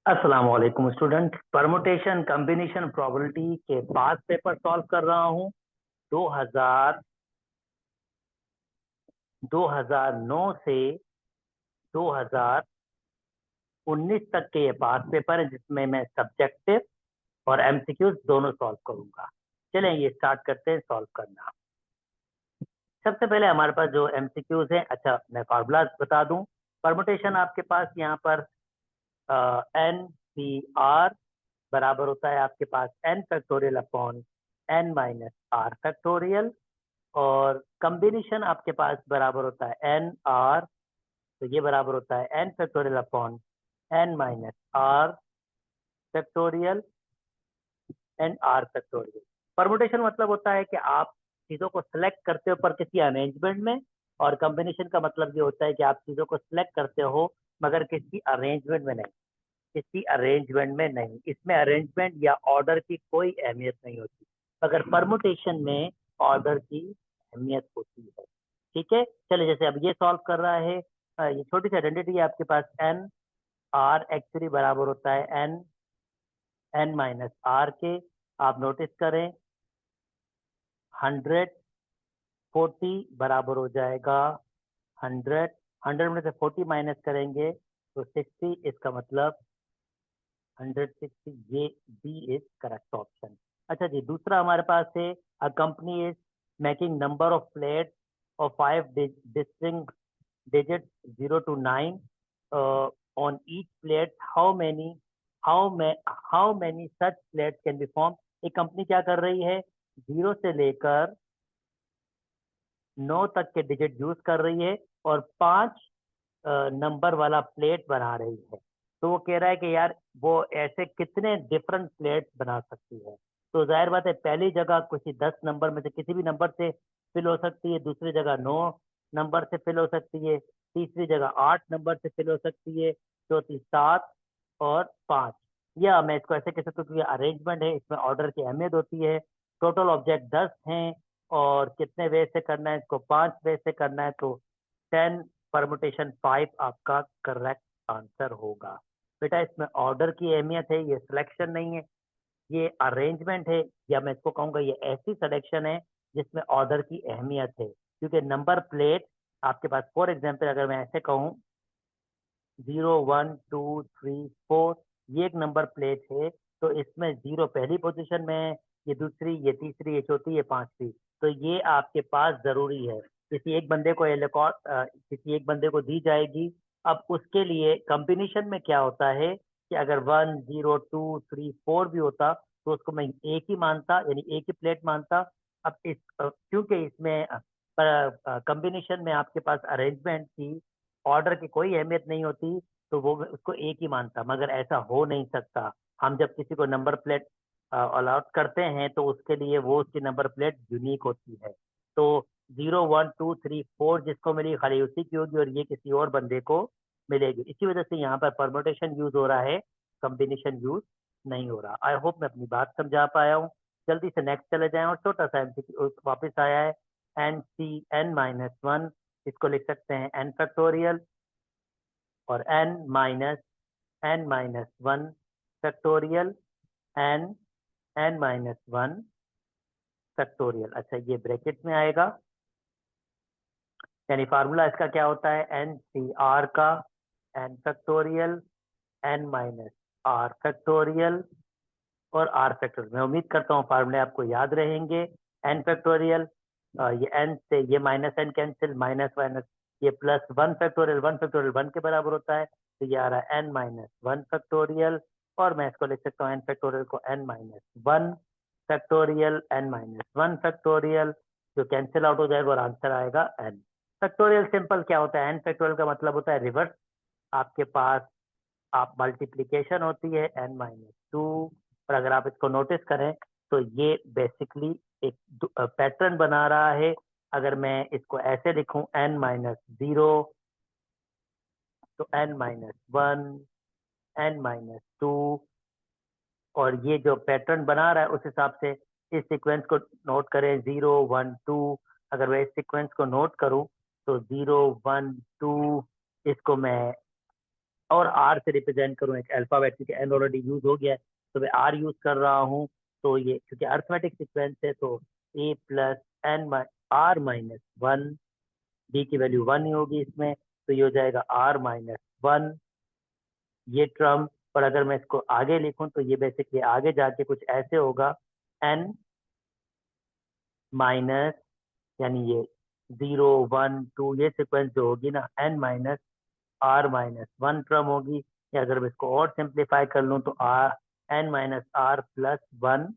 अस्सलाम वालेकुम student. Permutation combination probability के पास पेपर सॉल्व कर रहा हूँ। 2000 2009 से 2019 तक के ये पास पेपर है, जिसमें मैं सब्जेक्टिव और एमसीक्यूज दोनों सॉल्व करूंगा। चलें ये स्टार्ट करते हैं सॉल्व करना। सबसे पहले हमारे पास जो एमसीक्यूज है, अच्छा मैं फार्मूला बता दूं। परमुटेशन आपके पास यहाँ पर एन सी आर बराबर होता है आपके पास n factorial upon n minus r factorial, और कम्बिनेशन आपके पास बराबर होता है एन आर, तो ये बराबर होता है n factorial upon n minus r factorial n r factorial. Permutation मतलब होता है कि आप चीजों को सिलेक्ट करते हो पर किसी अरेंजमेंट में, और कम्बिनेशन का मतलब ये होता है कि आप चीजों को सिलेक्ट करते हो मगर किसी अरेंजमेंट में नहीं। किसी अरेंजमेंट में नहीं, इसमें अरेंजमेंट या ऑर्डर की कोई अहमियत नहीं होती, मगर परमुटेशन में ऑर्डर की अहमियत होती है। ठीक है, चलिए जैसे अब ये सॉल्व कर रहा है। ये छोटी सी आइडेंटिटी है आपके पास, एन आर एक्चुअली बराबर होता है एन एन माइनस आर के। आप नोटिस करें 140 बराबर हो जाएगा 100। 100 में से 40 माइनस करेंगे तो 60, इसका मतलब 160। ये बी इज करेक्ट ऑप्शन। अच्छा जी, दूसरा हमारे पास है a company is making number of plates of 5 distinct digits 0 to 9 on each plate. How many such plates can be formed? एक कंपनी क्या कर रही है, 0 से लेकर 9 तक के डिजिट यूज कर रही है और 5 नंबर वाला प्लेट बना रही है। तो वो कह रहा है कि यार वो ऐसे कितने डिफरेंट प्लेट्स बना सकती है। तो जाहिर बात है पहली जगह किसी 10 नंबर में से किसी भी नंबर से फिल हो सकती है, दूसरी जगह 9 नंबर से फिल हो सकती है, तीसरी जगह 8 नंबर से फिल हो सकती है, चौथी 7 और 5। या मैं इसको ऐसे कह सकता हूँ कि अरेंजमेंट है, इसमें ऑर्डर की अहमियत होती है। टोटल ऑब्जेक्ट 10 हैं और कितने वे से करना है इसको, 5 वे से करना है, तो 10 परमुटेशन 5 आपका करेक्ट आंसर होगा। बेटा इसमें ऑर्डर की अहमियत है, ये सिलेक्शन नहीं है, ये अरेंजमेंट है, या मैं इसको कहूंगा ये ऐसी सिलेक्शन है जिसमें ऑर्डर की अहमियत है। क्योंकि नंबर प्लेट आपके पास, फॉर एग्जाम्पल अगर मैं ऐसे कहूँ 0 1 2 3 4, ये एक नंबर प्लेट है, तो इसमें 0 पहली पोजीशन में है, ये दूसरी, ये तीसरी, ये चौथी, ये पांचवी। तो ये आपके पास जरूरी है, किसी एक बंदे को ये रिकॉर्ड किसी एक बंदे को दी जाएगी। अब उसके लिए कॉम्बिनेशन में क्या होता है कि अगर 1 0 2 3 4 भी होता तो उसको मैं एक ही मानता, यानी एक ही प्लेट मानता। अब क्योंकि इसमें कॉम्बिनेशन में आपके पास अरेंजमेंट की, ऑर्डर की कोई अहमियत नहीं होती, तो वो उसको एक ही मानता, मगर ऐसा हो नहीं सकता। हम जब किसी को नंबर प्लेट अलॉट करते हैं तो उसके लिए वो उसकी नंबर प्लेट यूनिक होती है। तो 0 1 2 3 4 जिसको मिली खाली उसी की होगी और ये किसी और बंदे को मिलेगी। इसी वजह से यहाँ पर परमुटेशन यूज हो रहा है, कॉम्बिनेशन यूज नहीं हो रहा। आई होप मैं अपनी बात समझा पाया हूँ। जल्दी से नेक्स्ट चले जाएं, और छोटा सा एमसीक्यू वापस आया है, n C n minus one, इसको लिख सकते हैं एन फैक्टोरियल, और n minus one factorial n n minus one factorial. अच्छा ये ब्रैकेट में आएगा, यानी फार्मूला इसका क्या होता है, एन सी आर का n factorial n minus r factorial और आर फैक्टोरियल। मैं उम्मीद करता हूँ फार्मूले आपको याद रहेंगे। एन फैक्टोरियल, ये एन से ये minus n cancel, minus minus ये प्लस वन फैक्टोरियल वन के बराबर होता है, तो ये आ रहा है एन माइनस वन फैक्टोरियल। और मैं इसको लिख सकता हूँ एन फैक्टोरियल को n minus one factorial n minus one factorial, जो कैंसिल आउट हो जाएगा और आंसर आएगा एन फैक्टोरियल। सिंपल क्या होता है, एन फैक्टोरियल का मतलब होता है रिवर्स। आपके पास आप मल्टीप्लीकेशन होती है एन माइनस टू, और अगर आप इसको नोटिस करें तो ये बेसिकली एक पैटर्न बना रहा है। अगर मैं इसको ऐसे लिखूं एन माइनस जीरो, तो n minus one, n minus two, और ये जो पैटर्न बना रहा है उस हिसाब से इस सीक्वेंस को नोट करें 0 1 2। अगर मैं इस सीक्वेंस को नोट करूं तो 0 1 2, इसको मैं और आर से रिप्रेजेंट करूँ एक अल्फाबेट, क्योंकि एन ऑलरेडी यूज हो गया है तो मैं आर यूज कर रहा हूँ। तो ये क्योंकि अर्थमेटिक सीक्वेंस है तो a plus n r minus one, d की वैल्यू वन ही होगी इसमें, तो ये हो जाएगा आर माइनस वन ये टर्म। और अगर मैं इसको आगे लिखूं तो ये बेसिकली आगे जाके कुछ ऐसे होगा, एन माइनस, यानी ये 0 1 2 ये सीक्वेंस जो होगी ना, n minus r minus one term होगी। या अगर मैं इसको और सिंप्लीफाई कर लूँ तो r n minus r plus one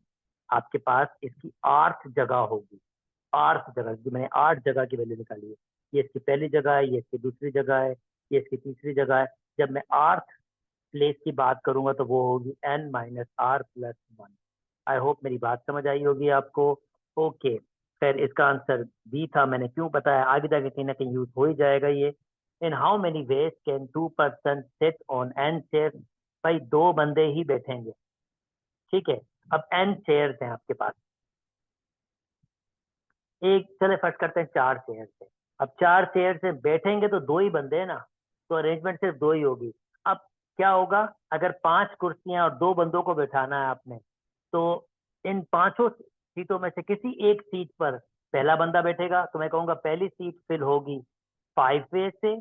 आपके पास इसकी आर्थ जगह होगी। आर्थ जगह की मैंने 8 जगह की वैल्यू निकाली है, ये इसकी पहली जगह है, ये इसकी दूसरी जगह है, ये इसकी तीसरी जगह है। जब मैं आर्थ प्लेस की बात करूंगा तो वो होगी n minus r plus one. I hope मेरी बात समझ आई होगी आपको। ओके, खैर इसका आंसर बी था, मैंने क्यों बताया, आगे जाके कहीं ना कहीं यूज हो ही जाएगा ये। In how many ways can 2 person sit on an chair? भाई 2 बंदे ही बैठेंगे, ठीक है। अब एन चेयर्स हैं आपके पास, एक चले फर्स्ट करते हैं 4 चेयर से। अब 4 चेयर से बैठेंगे तो 2 ही बंदे हैं ना, तो अरेंजमेंट सिर्फ 2 ही होगी। अब क्या होगा, अगर 5 कुर्सियां और 2 बंदों को बैठाना है आपने, तो इन पांचों सीटों में से किसी एक सीट पर पहला बंदा बैठेगा, तो मैं कहूंगा पहली सीट फिल होगी 5 वे से।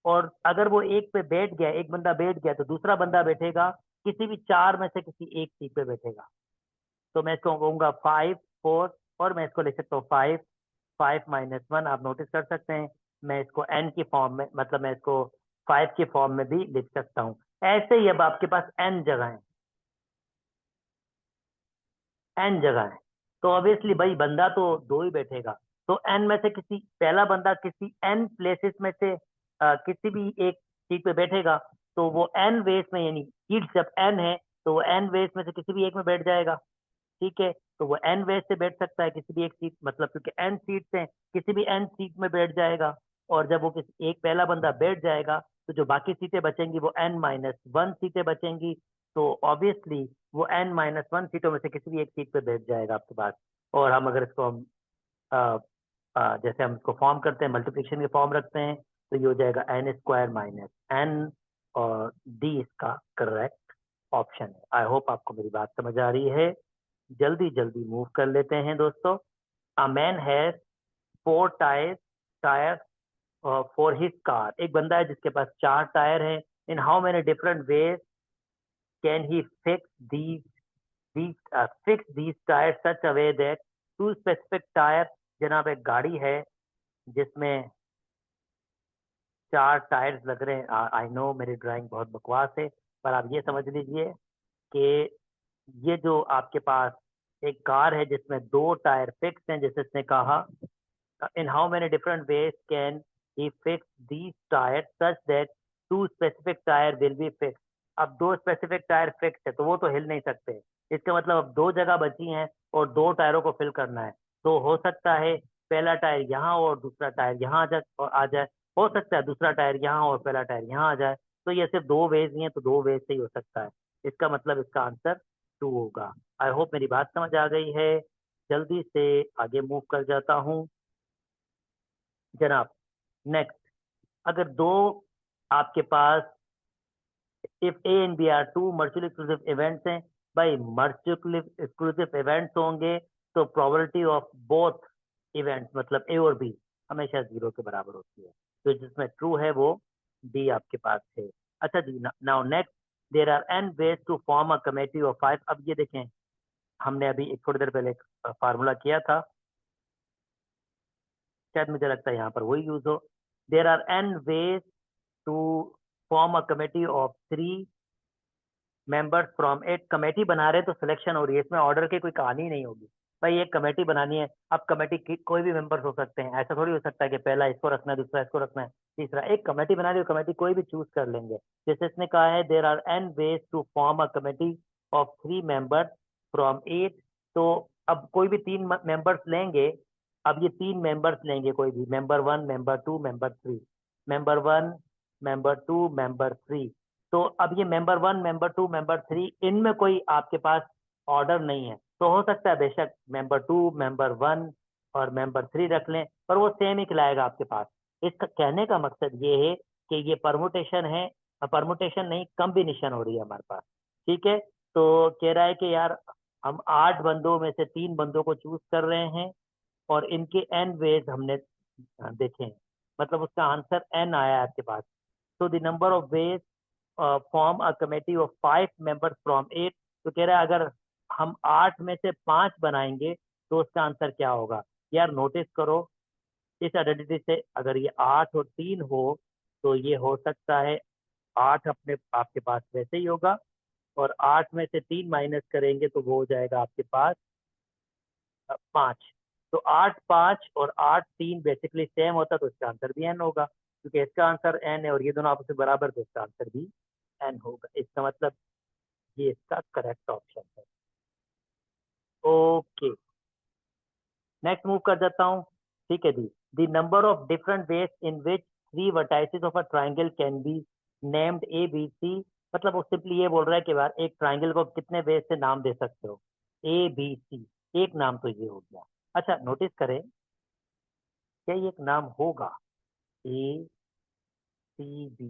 और अगर वो एक पे बैठ गया, एक बंदा बैठ गया, तो दूसरा बंदा बैठेगा किसी भी 4 में से किसी एक सीट पे बैठेगा। तो मैं इसको कहूंगा 5 4, और मैं इसको लिख सकता हूँ 5 5 - 1, आप नोटिस कर सकते हैं। मैं इसको एन की फॉर्म में, मतलब मैं इसको 5 की फॉर्म में भी लिख सकता हूँ। ऐसे ही अब आपके पास एन जगह है, एन जगह है, तो ऑब्वियसली भाई बंदा तो 2 ही बैठेगा। तो एन में से किसी पहला बंदा किसी एन प्लेसेस में से किसी भी एक सीट पे बैठेगा, तो वो एन वेज में, यानी सीट जब एन है तो वो एन वेज में से किसी भी एक में बैठ जाएगा, ठीक है। तो वो एन वेज से बैठ सकता है किसी भी एक सीट, मतलब क्योंकि एन सीट्स हैं, किसी भी एन सीट में बैठ जाएगा। और जब वो किसी एक पहला बंदा बैठ जाएगा तो जो बाकी सीटें बचेंगी वो एन माइनस वन सीटें बचेंगी। तो ऑब्वियसली वो एन माइनस वन सीटों में से किसी भी एक सीट पे बैठ जाएगा आपके पास। और हम अगर इसको हम जैसे हम इसको फॉर्म करते हैं, मल्टीप्लिकेशन के फॉर्म रखते हैं, तो ये हो जाएगा एन स्क्वायर माइनस एन, और डी इसका करेक्ट ऑप्शन है। आई होप आपको मेरी बात समझ आ रही है। जल्दी जल्दी मूव कर लेते हैं दोस्तों। A man has 4 tyres for his car. एक बंदा है जिसके पास 4 टायर हैं। In how many different ways can he fix these tires such a way that two specific tire? जनाब एक गाड़ी है जिसमें 4 टायर्स लग रहे हैं। आई नो मेरी ड्राइंग बहुत बकवास है, पर आप ये समझ लीजिए कि ये जो आपके पास एक कार है जिसमें 2 टायर फिक्स हैं, जैसे इसने कहा, in how many different ways can he fix these tires such that two specific tire will be fixed? अब 2 स्पेसिफिक टायर फिक्स है तो वो तो हिल नहीं सकते। इसका मतलब अब 2 जगह बची हैं और 2 टायरों को फिल करना है। तो हो सकता है पहला टायर यहाँ और दूसरा टायर यहाँ आ जाए, हो सकता है दूसरा टायर यहाँ और पहला टायर यहाँ आ जाए। तो ये सिर्फ 2 वेज ही हैं, तो 2 वेज से ही हो सकता है। इसका मतलब इसका आंसर 2 होगा। आई होप मेरी बात समझ आ गई है। जल्दी से आगे मूव कर जाता हूँ जनाब। नेक्स्ट, अगर दो आपके पास if A and B are two mutually exclusive events हैं, भाई म्यूचुअली एक्सक्लूसिव इवेंट्स होंगे तो प्रोबेबिलिटी ऑफ बोथ इवेंट्स, मतलब ए और बी, हमेशा 0 के बराबर होती है। तो जिसमें ट्रू है वो डी आपके पास है। अच्छा जी, now next, there are n ways to form a committee of 5। अब ये देखें, हमने अभी एक थोड़ी देर पहले फार्मूला किया था, शायद मुझे लगता है यहाँ पर वही यूज हो। There are n ways to form a committee of 3 members from. एक कमेटी बना रहे तो सिलेक्शन हो रही है, इसमें ऑर्डर की कोई कहानी नहीं होगी। भाई एक कमेटी बनानी है, अब कमेटी कोई भी मेंबर्स हो सकते हैं, ऐसा थोड़ी हो सकता है कि पहला इसको रखना है, दूसरा इसको रखना है, तीसरा। एक कमेटी बना रही है, कमेटी कोई भी चूज कर लेंगे। जैसे इसने कहा है there are n ways to form a committee of 3 members from 8। तो अब कोई भी 3 मेंबर्स लेंगे, अब ये 3 मेंबर्स लेंगे, कोई भी member 1 member 2 member 3, member 1 member 2 member 3। तो अब ये मेंबर 1 मेंबर 2 मेंबर 3, इनमें कोई आपके पास ऑर्डर नहीं है, तो हो सकता है बेशक मेंबर 2 मेंबर 1 और मेंबर 3 रख लें, पर वो सेम ही खिलाएगा आपके पास। इसका कहने का मकसद ये है कि ये परमुटेशन है, परमुटेशन नहीं, कम्बिनेशन हो रही है हमारे पास। ठीक है, तो कह रहा है कि यार हम 8 बंदों में से 3 बंदों को चूज कर रहे हैं और इनके एन वेज हमने देखे हैं, मतलब उसका आंसर एन आया है आपके पास। तो the number of veg form a committee of 5 members from 8। तो कह रहा है अगर हम 8 में से 5 बनाएंगे तो उसका आंसर क्या होगा। यार नोटिस करो, इस आइडेंटिटी से अगर ये 8 और 3 हो तो ये हो सकता है 8 अपने आपके पास वैसे ही होगा, और 8 में से 3 माइनस करेंगे तो वो हो जाएगा आपके पास 5। तो 8 5 और 8 3 बेसिकली सेम होता तो इसका आंसर भी एन होगा, क्योंकि इसका आंसर एन है और ये दोनों आपस में बराबर, तो इसका आंसर भी एन होगा। इसका मतलब ये इसका करेक्ट ऑप्शन है। ओके, नेक्स्ट मूव कर जाता हूँ। ठीक है जी, the number of different ways in which 3 vertices of a triangle can be named A B C. मतलब वो सिंपली ये बोल रहा है कि यार एक ट्राइंगल को कितने वेज से नाम दे सकते हो, ए बी सी। एक नाम तो ये हो गया। अच्छा नोटिस करें, क्या ये एक नाम होगा ए सी बी?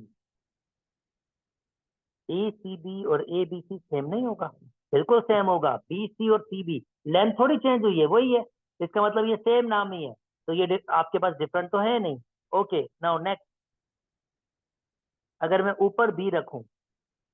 ए सी बी और ए बी सी सेम नहीं होगा? बिल्कुल सेम होगा, बी सी और सी बी। लेंथ थोड़ी चेंज हुई है, वही है। इसका मतलब ये सेम नाम ही है, तो ये आपके पास डिफरेंट तो है नहीं। ओके, नाउ नेक्स्ट, अगर मैं ऊपर बी रखूं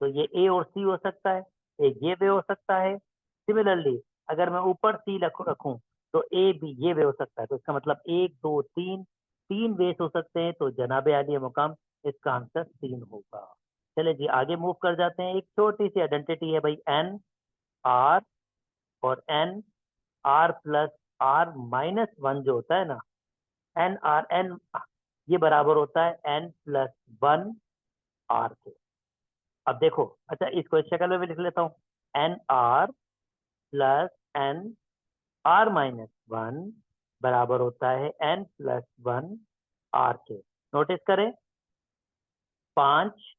तो ये ए और सी हो सकता है, एक ये वे हो सकता है। सिमिलरली अगर मैं ऊपर सी रखूं तो ए बी ये वे हो सकता है। तो इसका मतलब 1 2 3 3 वेस हो सकते हैं, तो जनाबे आली मुकाम इसका आंसर 3 होगा। चले जी आगे मूव कर जाते हैं। एक छोटी सी आइडेंटिटी है भाई, एन आर और n r plus r minus one जो होता है ना, एन आर एन, ये बराबर होता है एन प्लस वन आर के। अब देखो, अच्छा इसको इस शक्ल में भी लिख लेता हूँ, n r plus n r minus one बराबर होता है एन प्लस वन आर के। नोटिस करें, 5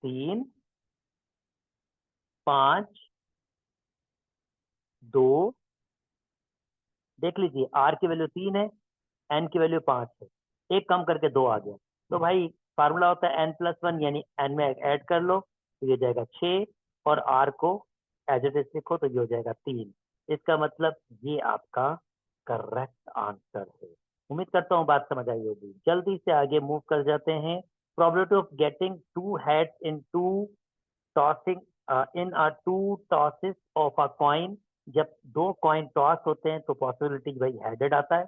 3 5 2, देख लीजिए आर की वैल्यू 3 है, एन की वैल्यू 5 है, एक कम करके 2 आ गया। तो भाई फार्मूला होता है एन प्लस वन, यानी एन में ऐड कर लो तो ये हो जाएगा 6, और आर को एज इट इज लिखो तो ये हो जाएगा 3। इसका मतलब ये आपका करेक्ट आंसर है। उम्मीद करता हूँ बात समझ आई होगी। जल्दी से आगे मूव कर जाते हैं। Probability of getting 2 heads in 2 tossing in a 2 tosses of a coin. जब 2 कॉइन टॉस होते हैं तो पॉसिबिलिटी भाई हेडेड आता है,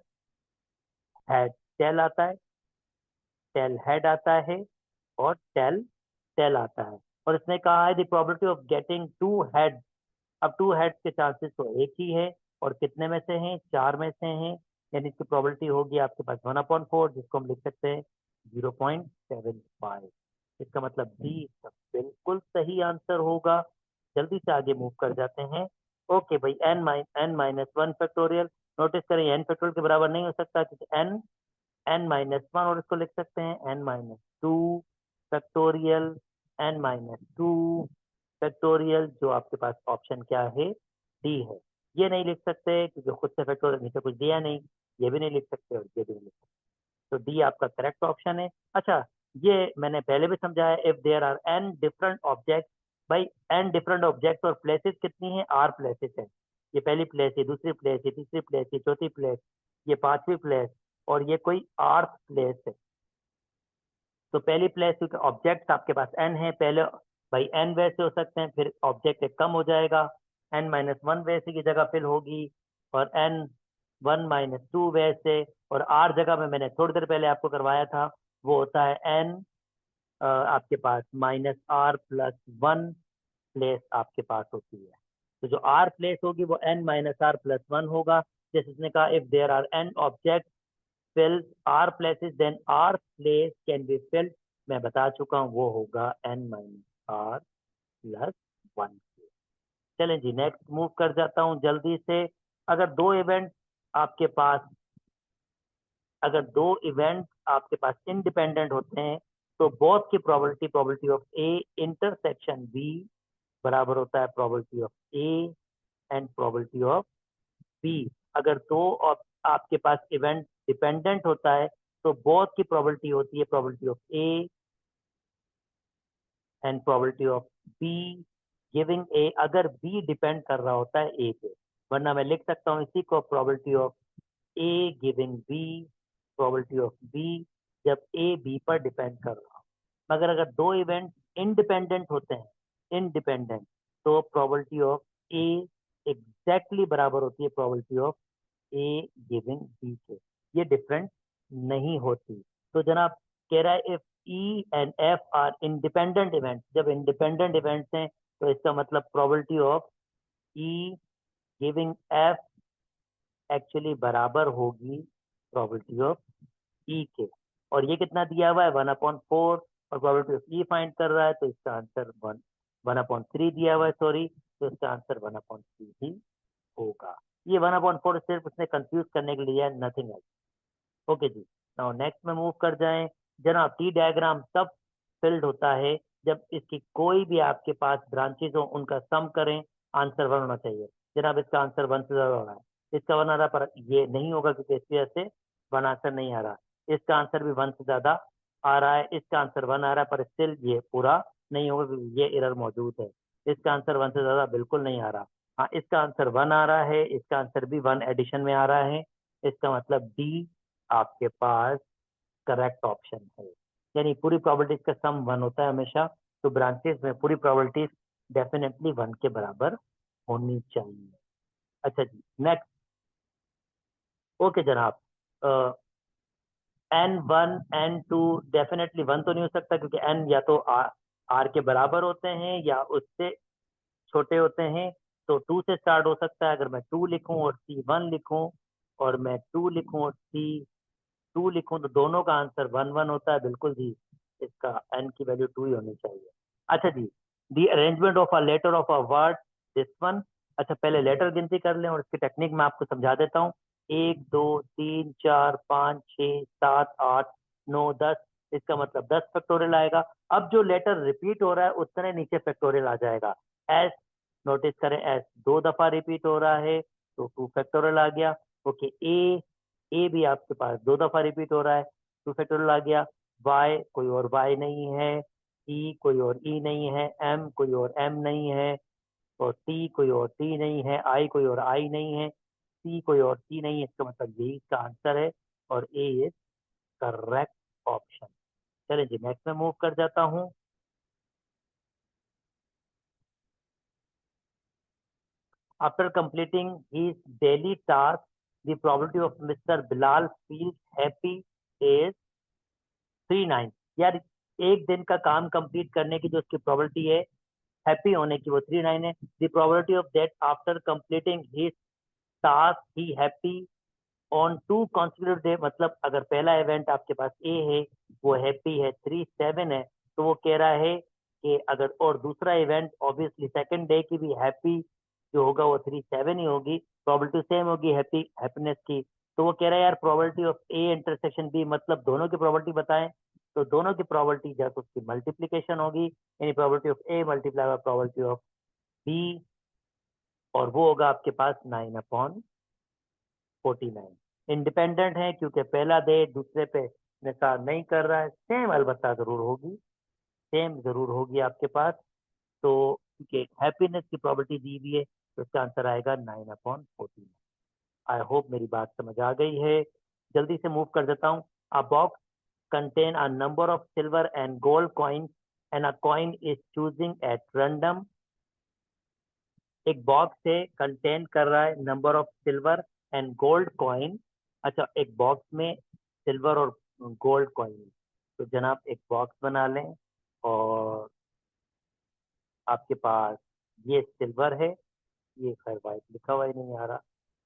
हेड टेल आता है, टेल हेड आता है, और टेल टेल आता है। और इसने कहा है the probability of getting 2 head. अब 2 हेड्स के चांसेस तो एक ही है, और कितने में से हैं, 4 में से हैं, यानी इसकी प्रोबेबिलिटी होगी आपके पास 1/4, जिसको हम लिख सकते हैं 0.75। इसका मतलब डी इसका बिल्कुल सही आंसर होगा। जल्दी से आगे मूव कर जाते हैं। ओके भाई, n minus one factorial. Notice करें एन फैक्टोरियल के बराबर नहीं हो सकता, क्योंकि एन एन माइनस वन, और इसको लिख सकते हैं n minus two factorial, n minus two factorial, जो आपके पास ऑप्शन क्या है, डी है। ये नहीं लिख सकते क्योंकि खुद से फैक्टोरियल नीचे कुछ दिया नहीं, ये भी नहीं लिख सकते और ये भी नहीं लिख सकते, तो डी आपका करेक्ट ऑप्शन है। अच्छा, ये मैंने पहले भी समझाया, if there are n different object, भाई एन डिफरेंट ऑब्जेक्ट और प्लेसेस कितनी है, आर प्लेसेस है। ये पहली प्लेस है, दूसरी प्लेस है, तीसरी प्लेस है, चौथी प्लेस, ये पांचवी प्लेस, और ये कोई आर्थ प्लेस है। तो पहली प्लेस क्योंकि ऑब्जेक्ट आपके पास एन है, पहले भाई एन वैसे हो सकते हैं, फिर ऑब्जेक्ट एक कम हो जाएगा, एन माइनस वन वैसे की जगह फिल होगी, और एन वन माइनस टू वैसे, और आर जगह में मैंने थोड़ी देर पहले आपको करवाया था, वो होता है एन आपके पास minus r plus one place आपके पास होती है। तो जो आर प्लेस होगी वो n minus r plus one होगा। जैसे उसने कहा if there are n object fills R places then R place can be filled, मैं बता चुका हूँ वो होगा n minus r plus one. चलें जी नेक्स्ट मूव कर जाता हूँ जल्दी से। अगर दो इवेंट आपके पास अगर दो इवेंट आपके पास इंडिपेंडेंट होते हैं तो बोथ की probability of A intersection B बराबर होता है probability of A and probability of B. अगर दो आपके पास इवेंट डिपेंडेंट होता है तो बोथ की प्रोबेबिलिटी होती है probability of A and probability of be giving a, अगर बी डिपेंड कर रहा होता है ए पे, वरना मैं लिख सकता हूँ इसी को probability of A giving B, probability of B जब ए बी पर डिपेंड कर रहा हो। मगर अगर दो इवेंट इंडिपेंडेंट होते हैं, इंडिपेंडेंट, तो प्रोबेबिलिटी ऑफ ए एग्जैक्टली बराबर होती है probability of A giving B के, ये डिफरेंट नहीं होती। तो जनाब कह रहा है if E and F R independent event, जब इंडिपेंडेंट इवेंट्स हैं तो इसका मतलब probability of E giving F actually बराबर होगी प्रोबेबिलिटी ऑफ ई के। और ये कितना दिया हुआ है 1/4, और प्रोबेबिलिटी ऑफ ई फाइंड कर रहा है तो इसका आंसर 1/3 दिया हुआ है, सॉरी, तो इसका आंसर 1/3 ही होगा। ये 1/4 सिर्फ उसने कंफ्यूज करने के लिए है, नथिंग एल्स। ओके जी, नाउ नेक्स्ट में मूव कर जाएं। जनाब टी डायग्राम तब फिल्ड होता है जब इसकी कोई भी आपके पास ब्रांचेस हो, उनका सम करें, आंसर 1 होना चाहिए। जनाब इसका आंसर 1 से ज्यादा हो रहा है, इसका 1 आ रहा, पर ये नहीं होगा क्योंकि इस वजह से 1 आंसर नहीं आ रहा। इसका आंसर भी 1 से ज्यादा आ रहा है, इसका आंसर 1 आ रहा है, पर स्टिल ये पूरा नहीं होगा क्योंकि ये एरर मौजूद है। इसका आंसर 1 से ज्यादा बिल्कुल नहीं आ रहा। हाँ, इसका आंसर 1 आ रहा है, इसका आंसर भी 1 एडिशन में आ रहा है। इसका मतलब डी आपके पास करेक्ट ऑप्शन है, यानी पूरी प्रॉपर्टीज का सम 1 होता है हमेशा, तो ब्रांचेस में पूरी प्रॉपर्टीज डेफिनेटली 1 के बराबर होनी चाहिए। अच्छा जी, नेक्स्ट। ओके जनाब, N1 N2 डेफिनेटली 1 तो नहीं हो सकता क्योंकि N या तो R के बराबर होते हैं या उससे छोटे होते हैं, तो 2 से स्टार्ट हो सकता है। अगर मैं 2 लिखूं और C1 लिखूं, और मैं 2 लिखूं और C2 लिखूं, तो दोनों का आंसर 1 1 होता है, बिल्कुल जी। इसका N की वैल्यू 2 ही होनी चाहिए। अच्छा जी, the arrangement of a letter of a word, this one. अच्छा, पहले लेटर गिनती कर लें और इसकी टेक्निक मैं आपको समझा देता हूँ। 1 2 3 4 5 6 7 8 9 10, इसका मतलब 10 फैक्टोरियल आएगा। अब जो लेटर रिपीट हो रहा है उतने नीचे फैक्टोरियल आ जाएगा। एस, नोटिस करें, एस 2 दफा रिपीट हो रहा है तो 2 फैक्टोरियल आ गया। ओके, ए भी आपके पास 2 दफा रिपीट हो रहा है, 2 फैक्टोरियल आ गया। वाई कोई और वाई नहीं है, ई कोई और ई नहीं है, एम कोई और एम नहीं है, और टी कोई और टी नहीं है, आई कोई और आई नहीं है, सी कोई और सी नहीं है। इसका मतलब यही इसका आंसर है, और ए इज करेक्ट ऑप्शन। चलिए जी, नेक्स्ट में मूव कर जाता हूँ। After completing his daily task, the probability of mister Bilal feel happy is 39। यार, एक दिन का काम कंप्लीट करने की जो उसकी प्रोबेबिलिटी है हैप्पी होने की, वो 39 है। The probability of that after completing his task he happy on 2 consecutive day, मतलब अगर पहला इवेंट आपके पास ए है वो हैप्पी है, 37 है, तो वो कह रहा है कि अगर और दूसरा इवेंट ऑब्वियसली सेकंड डे की भी हैप्पी जो होगा वो 37 ही होगी, प्रोबेबिलिटी सेम होगी हैप्पीनेस की। तो वो कह रहा है यार probability of A intersection B, मतलब दोनों की प्रोबेबिलिटी बताएं। तो दोनों की प्रोबेबिलिटी जब उसकी मल्टीप्लीकेशन होगी, यानी probability of A multiply by probability of B, और वो होगा आपके पास 9/49। इंडिपेंडेंट है क्योंकि पहला दे दूसरे पे निसार नहीं कर रहा है, सेम अलबत्ता जरूर होगी, सेम जरूर होगी आपके पास। तो क्योंकि हैप्पीनेस की प्रॉपर्टी दी हुई है तो इसका आंसर आएगा 9/14। आई होप मेरी बात समझ आ गई है। जल्दी से मूव कर देता हूँ। अ box contain a number of silver and gold coins and a coin is choosing at random। एक बॉक्स है, कंटेन कर रहा है number of silver and gold coin. अच्छा, एक बॉक्स में सिल्वर और गोल्ड कॉइन, तो जनाब एक बॉक्स बना लें, और आपके पास ये सिल्वर है, ये खैर वाइट लिखा हुआ ही नहीं आ रहा,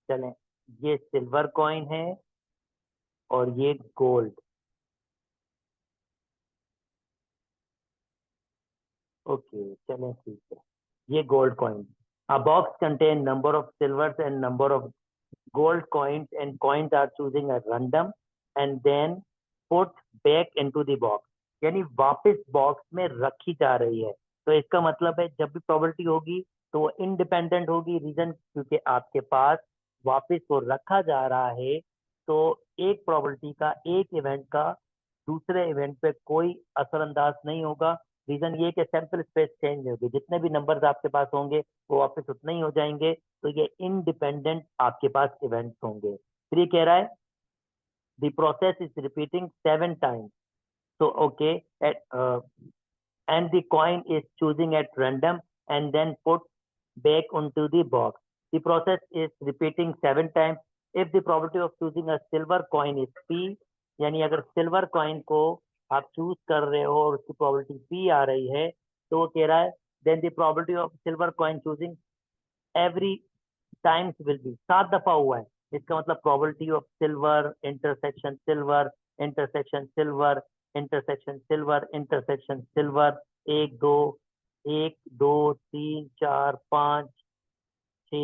चलें, ये सिल्वर कॉइन है और ये गोल्ड। ओके, चलें ठीक है, ये gold coin. A box contain number of silver and number of gold coins and coins are choosing at random and then put back into the box, यानी वापस बॉक्स में रखी जा रही है। तो इसका मतलब है जब भी प्रोबेबिलिटी होगी तो वो इंडिपेंडेंट होगी, रीजन क्योंकि आपके पास वापस वो रखा जा रहा है। तो एक प्रोबेबिलिटी का, एक इवेंट का दूसरे इवेंट पे कोई असरअंदाज नहीं होगा, रीजन ये कि सैंपल स्पेस चेंज नहीं होगी, जितने भी नंबर्स आपके पास होंगे वो वापस उतने ही हो जाएंगे, तो ये इंडिपेंडेंट आपके पास इवेंट्स होंगे। फिर ये कह रहा है the process is repeating 7 times, so okay, and the coin is choosing at random and then put back onto the box. The process is repeating 7 times. If the probability of choosing a silver coin is P, यानी अगर silver coin को आप choose कर रहे हो और उसकी probability P आ रही है, तो वो कह रहा है then the probability of silver coin choosing every times will be, 7 दफा हुआ है, इसका मतलब probability of silver intersection silver intersection silver intersection silver intersection silver, एक दो, एक दो तीन चार पाँच छ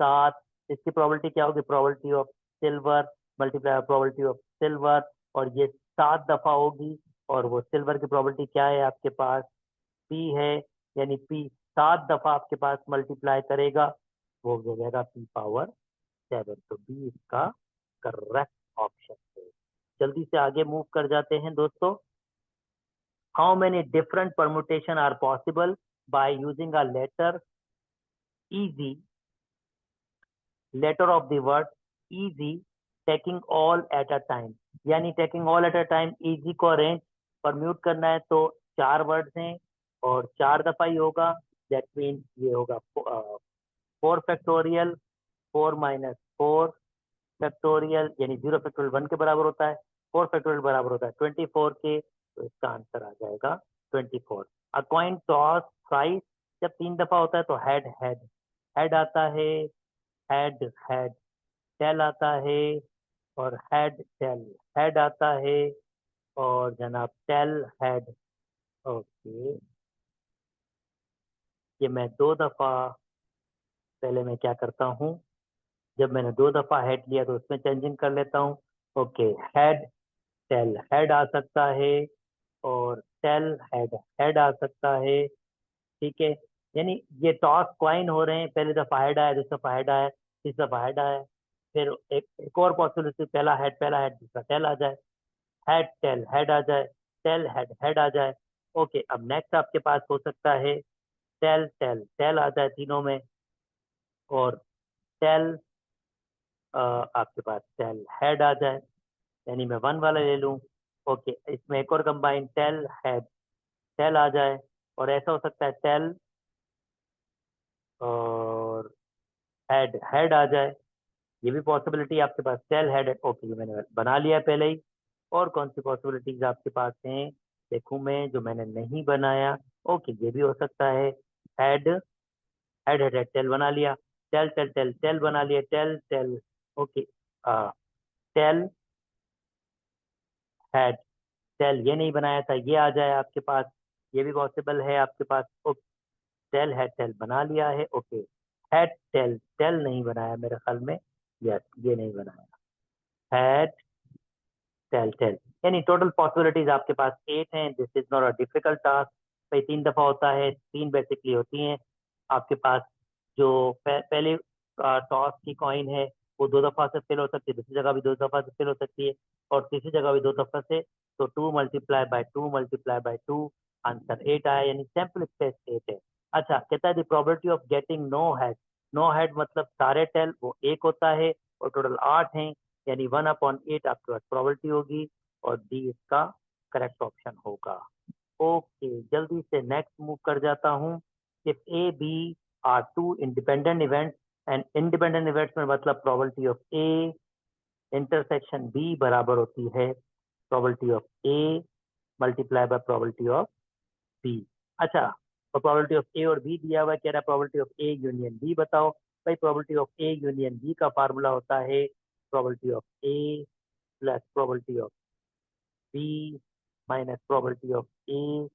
सात, इसकी प्रोबेबिलिटी क्या होगी, probability of silver multiply probability of silver, और ये 7 दफा होगी, और वो सिल्वर की प्रोबेबिलिटी क्या है आपके पास, पी है, यानी पी 7 दफा आपके पास मल्टीप्लाई करेगा, वो हो जाएगा P⁻7। तो बी इसका करेक्ट ऑप्शन है। जल्दी से आगे मूव कर जाते हैं दोस्तों। How many different permutation are possible by using a letter easy, letter of the word easy, taking all at a time, यानी taking all at a time easy को अरेंज परम्यूट करना है, तो 4 वर्ड्स हैं और 4 दफा ही होगा, दैट मीन ये होगा 4 फैक्टोरियल, 4 - 4 फैक्टोरियल, यानी 0 फैक्टोरियल 1 के बराबर होता है, 4 फैक्टोरियल बराबर होता है 24 के, तो इसका आंसर आ जाएगा 24। अ कॉइन टॉस थ्राइस, जब 3 दफा होता है तो हेड हेड हेड आता है, हेड हेड टेल आता है, और हेड टेल हेड आता है, और जनाब टेल हेड। ओके, ये मैं 2 दफा, पहले मैं क्या करता हूँ, जब मैंने 2 दफा हेड लिया तो उसमें चेंजिंग कर लेता हूँ। ओके, हेड टेल हेड आ सकता है, और टेल हेड हेड आ सकता है, ठीक है। यानी ये टॉस क्वाइन हो रहे हैं, पहली दफा हेड आया, दूसरी दफा हेड आया, तीसरी दफा हेड आया, फिर एक और पॉसिबिलिटी, पहला हेड दूसरा टेल आ जाए, हेड टेल हेड आ जाए, टेल हेड हेड आ जाए। ओके, अब नेक्स्ट आपके पास हो सकता है टेल टेल टेल आ जाए तीनों में, और टेल आपके पास टेल हेड आ जाए, यानी मैं 1 वाला ले लूं। ओके, इसमें एक और कंबाइन टेल हेड टेल आ जाए, और ऐसा हो सकता है टेल और हेड हेड आ जाए, ये भी पॉसिबिलिटी आपके पास टेल हेड। ओके, ये मैंने बना लिया पहले ही। और कौन सी पॉसिबिलिटीज आपके पास हैं, देखूं मैं, जो मैंने नहीं बनाया। ओके, ये भी हो सकता है head head head head tail बना लिया, टेल टेल टेल टेल बना लिया, tail tail. Okay, tail head tail ये नहीं बनाया था, ये आ जाए आपके पास, ये भी पॉसिबल है आपके पास। ओके, टेल हेड टेल बना लिया है। ओके, हेड टेल टेल नहीं बनाया मेरे ख्याल में, यस ये नहीं बनाया, हेड टेल टेल, यानी टोटल पॉसिबिलिटीज आपके पास 8 हैं। This is not a difficult task. भाई 3 दफा होता है, 3 बेसिकली होती हैं आपके पास। जो पहले टॉस की कॉइन है वो 2 दफा से फिल हो सकती है, दूसरी जगह भी 2 दफा से फिल हो सकती है, और तीसरी जगह भी 2 दफा से, तो 2 × 2 × 2 आंसर 8 आया, यानी सैंपल स्पेस 8 है। अच्छा, कहता है the probability of getting no head मतलब सारे टेल वो 1 होता है, और टोटल 8 हैं, यानी 1/8 आपके पास प्रोबेबिलिटी होगी, और डी इसका करेक्ट ऑप्शन होगा। ओके, जल्दी से नेक्स्ट मूव कर जाता हूँ। If A B are two independent events, and independent events में मतलब probability of A intersection B बराबर होती है probability of A multiply by probability of B. अच्छा, और प्रोबेबिलिटी ऑफ ए और बी दिया हुआ है, कह रहा है probability of A union B बताओ। भाई probability of A union B का फार्मूला होता है probability of A plus probability of B minus probability of A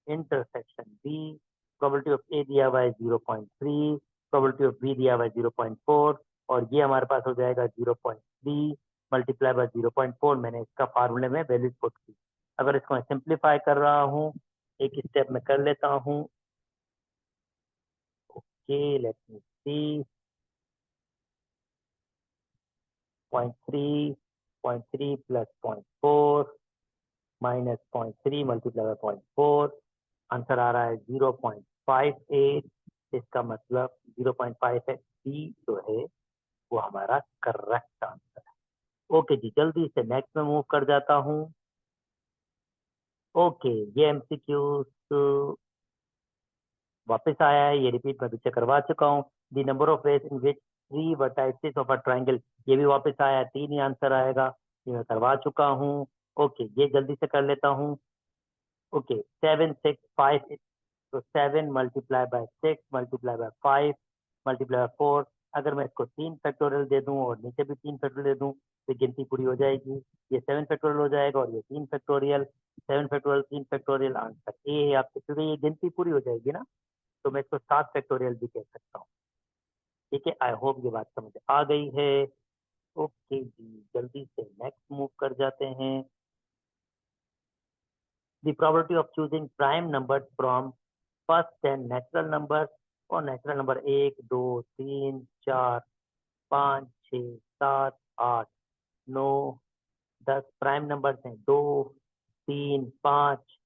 intersection B. Probability of A दिया हुआ है 0.3, प्रोबेबिलिटी ऑफ बी दिया हुआ है 0.4, और ये हमारे पास हो जाएगा 0.3 मल्टीप्लाई बाय 0.4। मैंने इसका फार्मूले में वैल्यूज पुट की। अगर इसको मैं सिंप्लीफाई कर रहा हूँ, एक स्टेप में कर लेता हूँ। Okay, let me see, 0.3 plus 0.4 minus 0.3 multiply by 0.4, answer आ रहा है 0.58। इसका मतलब 0.5 है, डी जो है वो हमारा करेक्ट आंसर है। ओके जी, जल्दी से नेक्स्ट में मूव कर जाता हूँ। ओके, ये एमसीक्यू वापस आया है, ये रिपीट मैं पीछे करवा चुका हूँ। The number of veg in which 3 vertices of a triangle, ये भी वापस आया है, 3 ही आंसर आएगा, ये मैं करवा चुका हूँ। ओके, ये जल्दी से कर लेता हूँ। ओके, 7 6 5, तो 7 multiply by 6 multiply by 5 multiply by 4। अगर मैं इसको 3 फैक्टोरियल दे दूं और नीचे भी 3 फैक्टोरियल दे दूं तो गिनती पूरी हो जाएगी। ये 7 फैक्टोरियल हो जाएगा और ये 3 factorial, 7 factorial 3 factorial, answer A है आपके, क्योंकि ये गिनती पूरी हो जाएगी ना, तो मैं इसको 7 फैक्टोरियल भी कह सकता हूँ। ठीक है, आई होप ये बात समझ आ गई है। ओके जी, जल्दी से नेक्स्ट मूव कर जाते हैं। The probability of choosing prime number from first 10 natural number, और नेचुरल नंबर 1 2 3 4 5 6 7 8 9 10 प्राइम नंबर हैं, 2 3 5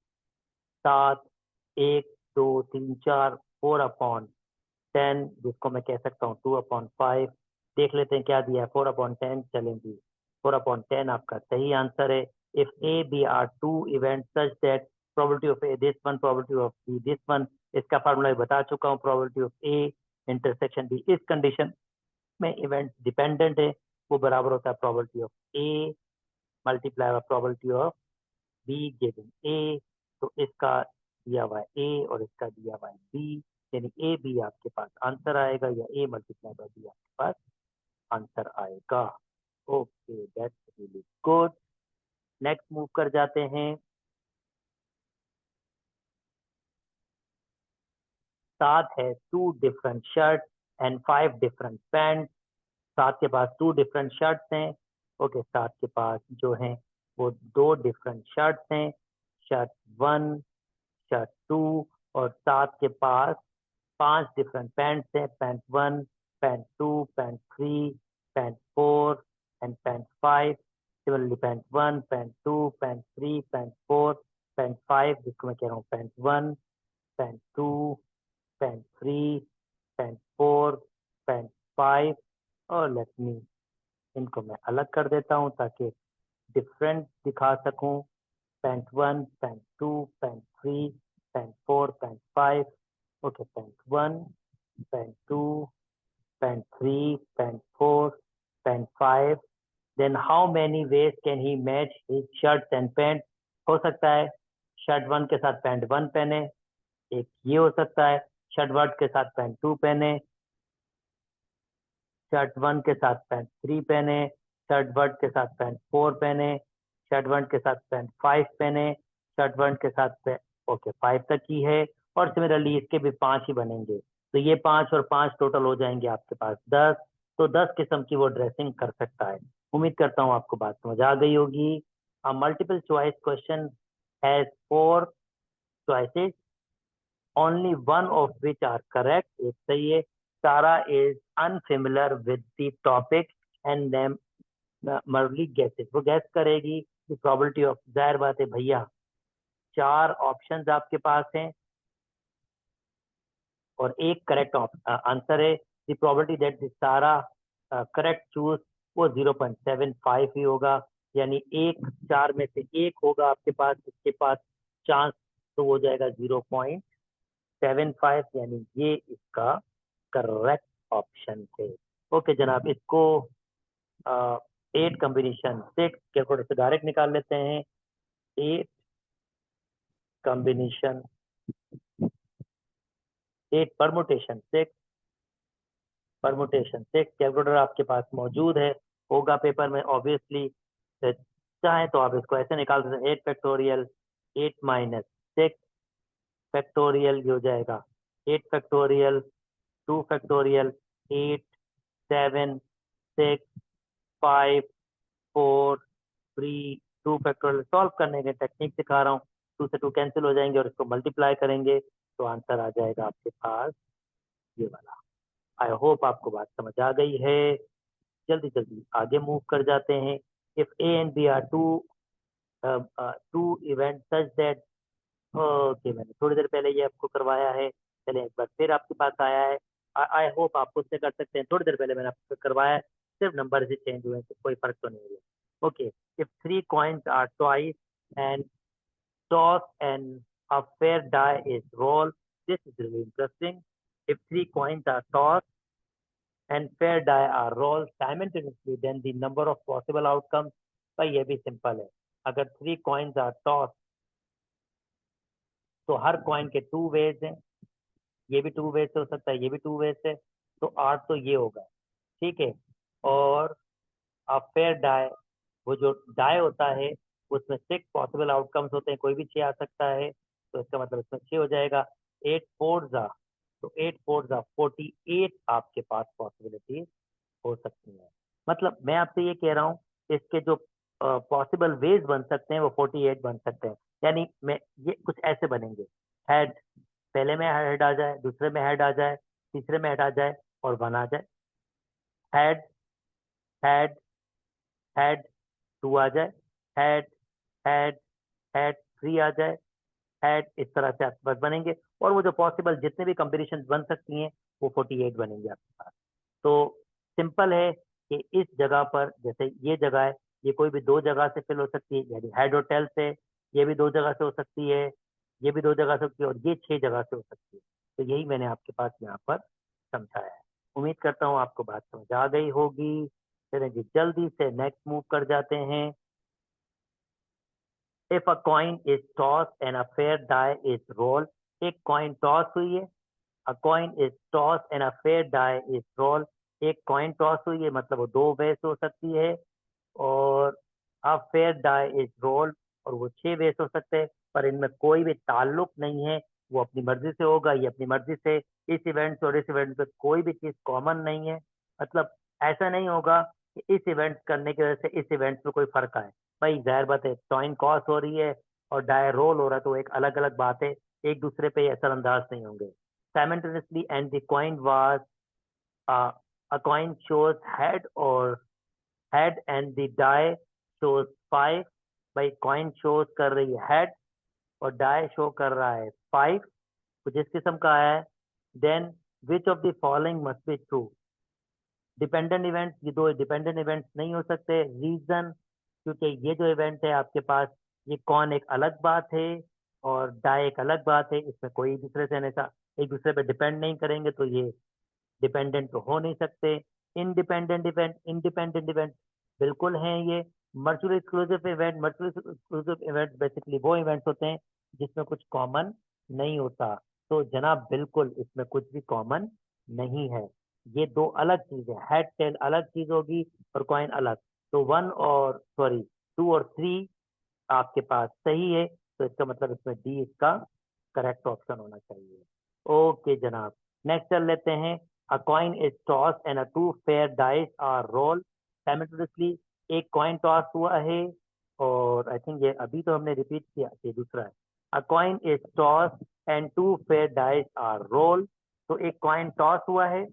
7 1 2 3 4, 4/10, जिसको मैं कह सकता हूँ 2/5। देख लेते हैं क्या दिया है, 4/10 चलेंगी। 4/10 आपका सही आंसर है। If A B are two event such that probability of A this one, probability of B this one, इसका फार्मूला बता चुका हूँ। Probability of A intersection B इस कंडीशन में इवेंट डिपेंडेंट है, वो बराबर होता है probability of A multiply by probability of B given A. तो इसका दिया हुआ है ए और इसका दिया हुआ है बी, यानी ए बी आपके पास आंसर आएगा, या ए मल्टीप्लाई बाय बी आपके पास आंसर आएगा। Okay, that's really good. Next move कर जाते हैं। 7 है 2 different shirt and 5 different pant. 7 के पास 2 डिफरेंट शर्ट्स हैं। ओके, 7 के पास जो हैं वो 2 डिफरेंट शर्ट्स हैं, शर्ट 1 शर्ट 2, और 7 के पास 5 डिफरेंट पैंट्स हैं, pant 1 pant 2 pant 3 pant 4 and pant 5। Similarly pant 1 pant 2 pant 3 pant 4 pant 5, जिसको मैं कह रहा हूँ pant 1 pant 2 pant 3 pant 4 pant 5। और लेट मी इनको मैं अलग कर देता हूँ ताकि डिफरेंट दिखा सकूं। Pant 1 pant 2 pant 3 pant 4 pant 5। Okay, pant 1 pant 2 pant 3 pant 4 pant 5। Then how many ways can he match his shirt and pant. हो सकता है शर्ट 1 के साथ पैंट 1 पहने, एक ये हो सकता है शर्ट 1 के साथ पैंट 2 पहने, शर्ट 1 के साथ पैंट 3 पहने, शर्ट 1 के साथ पैंट 4 पहने, शर्ट 1 के साथ पैंट 5 पहने, शर्ट 1 के साथ ओके 5 तक ही है। और सिमिलरली इसके भी 5 ही बनेंगे, तो ये 5 और 5 टोटल हो जाएंगे आपके पास 10। तो 10 किस्म की वो ड्रेसिंग कर सकता है। उम्मीद करता हूँ आपको बात समझ आ गई होगी। Multiple choice question has 4 choices, only one of which are correct, एक सही है। Sarah is unfamiliar with the topic and then Murli guesses, वो गैस करेगी कि probability of, जाहिर बात है भैया 4 ऑप्शंस आपके पास हैं और एक करेक्ट आंसर है। the probability that the Sarah correct choose वो 0.75 ही होगा, यानी एक 4 में से एक होगा आपके पास, इसके पास चांस, तो हो जाएगा 0.75, यानी ये इसका करेक्ट ऑप्शन है। ओके जनाब, इसको 8 कॉम्बिनेशन 6 कैलकुलेटर से डायरेक्ट निकाल लेते हैं। 8 कॉम्बिनेशन 8 परमुटेशन 6 कैलकुलेटर आपके पास मौजूद है, होगा पेपर में ऑब्वियसली। चाहे तो आप इसको ऐसे निकाल सकते हैं, 8 फैक्टोरियल 8 माइनस 6 फैक्टोरियल, ये हो जाएगा 8 फैक्टोरियल 2 फैक्टोरियल 8 7 6 5 4 3 2 फैक्टोरियल। सॉल्व करने के टेक्निक सिखा रहा हूँ, 2 से 2 कैंसिल हो जाएंगे और इसको मल्टीप्लाई करेंगे तो आंसर आ जाएगा आपके पास ये वाला। आई होप आपको बात समझ आ गई है। जल्दी जल्दी आगे मूव कर जाते हैं। If A and B are two event such that okay, मैंने थोड़ी देर पहले ये आपको करवाया है, चलें एक बार फिर आपके पास आया है। आई होप आप उससे कर सकते हैं। थोड़ी देर पहले मैंने आपको करवाया है, सिर्फ नंबर ही चेंज हुए हैं, तो कोई फर्क तो नहीं हुआ। Okay, if 3 coins are twice and toss and a fair die is rolled, this is really interesting. If 3 coins are tossed and fair die are rolled simultaneously, then the number of possible outcomes, भाई ये भी simple है। अगर 3 coins are tossed, तो हर coin के 2 ways हैं, ये भी 2 ways से हो सकता है, ये भी 2 ways से, तो आठ तो ये होगा, ठीक है। और फेयर डाई, वो जो डाई होता है उसमें 6 पॉसिबल आउटकम्स होते हैं, कोई भी 6 आ सकता है, तो इसका मतलब इसमें 6 हो जाएगा। 8 4 तो 8 4 48 आपके पास पॉसिबिलिटी हो सकती है। मतलब मैं आपसे ये कह रहा हूँ, इसके जो पॉसिबल वेज बन सकते हैं वो 48 बन सकते हैं। यानी मैं ये कुछ ऐसे बनेंगे, हेड, पहले में हेड आ जाए, दूसरे में हेड आ जाए, तीसरे में हेड आ जाए और वन आ जाए, हेड हेड हेड, टू आ जाए, हेड हेड हेड, थ्री आ जाए, हेड, इस तरह से आपके पास बनेंगे। और वो जो पॉसिबल जितने भी कॉम्बिनेशन बन सकती हैं वो 48 बनेंगे आपके पास। तो सिंपल है कि इस जगह पर, जैसे ये जगह है, ये कोई भी 2 जगह से फिल हो सकती है, यानी हेड और टेल से, ये भी 2 जगह से हो सकती है, ये भी 2 जगह से हो सकती है, और ये 6 जगह से हो सकती है। तो यही मैंने आपके पास यहाँ पर समझाया है। उम्मीद करता हूँ आपको बात समझ आ गई होगी। चलिए जी, जल्दी से नेक्स्ट मूव कर जाते हैं। If a coin is toss and a fair die is roll, एक कॉइन टॉस हुई है, a coin is toss and a fair die is roll, एक कॉइन टॉस हुई है, मतलब वो 2 वे से हो सकती है, और a fair die is roll, और वो 6 वे से हो सकते हैं, पर इनमें कोई भी ताल्लुक नहीं है, वो अपनी मर्जी से होगा, ये अपनी मर्जी से, इस इवेंट से और इस इवेंट पे कोई भी चीज कॉमन नहीं है। मतलब ऐसा नहीं होगा कि इस इवेंट करने की वजह से इस इवेंट में कोई फर्क आए। भाई जाहिर बात है, कॉइन टॉस हो रही है और डाई रोल हो रहा है, तो एक अलग अलग बात है, एक दूसरे पे असरअंदाज नहीं होंगे। Simultaneously and the coin was a coin shows head or head and the die shows 5। भाई कॉइन शोज कर रही है हेड और डाई शो कर रहा है 5, तो जिस किस्म का है, then which of the following must be true. Dependent event, ये दो डिपेंडेंट इवेंट्स नहीं हो सकते। रीजन, क्योंकि ये जो इवेंट है आपके पास, ये कौन एक अलग बात है और डाई एक अलग बात है, इसमें कोई दूसरे से ऐसा एक दूसरे पे डिपेंड नहीं करेंगे, तो ये डिपेंडेंट तो हो नहीं सकते। इंडिपेंडेंट इवेंट बिल्कुल हैं ये। मर्चुअली एक्सक्लूसिव इवेंट बेसिकली वो इवेंट्स होते हैं जिसमें कुछ कॉमन नहीं होता। तो जनाब बिल्कुल इसमें कुछ भी कॉमन नहीं है, ये दो अलग चीजें, हेड टेल अलग चीज होगी और कॉइन अलग। तो वन और सॉरी, टू और थ्री आपके पास सही है, तो इसका मतलब इसमें डी इसका करेक्ट ऑप्शन होना चाहिए। ओके जनाब, नेक्स्ट चल लेते हैं। A coin is toss and a two fair dice are roll simultaneously, एक कॉइन टॉस हुआ है, और आई थिंक ये अभी तो हमने रिपीट किया, ये दूसरा है। A coin is toss and two fair dice are roll, तो एक कॉइन टॉस हुआ है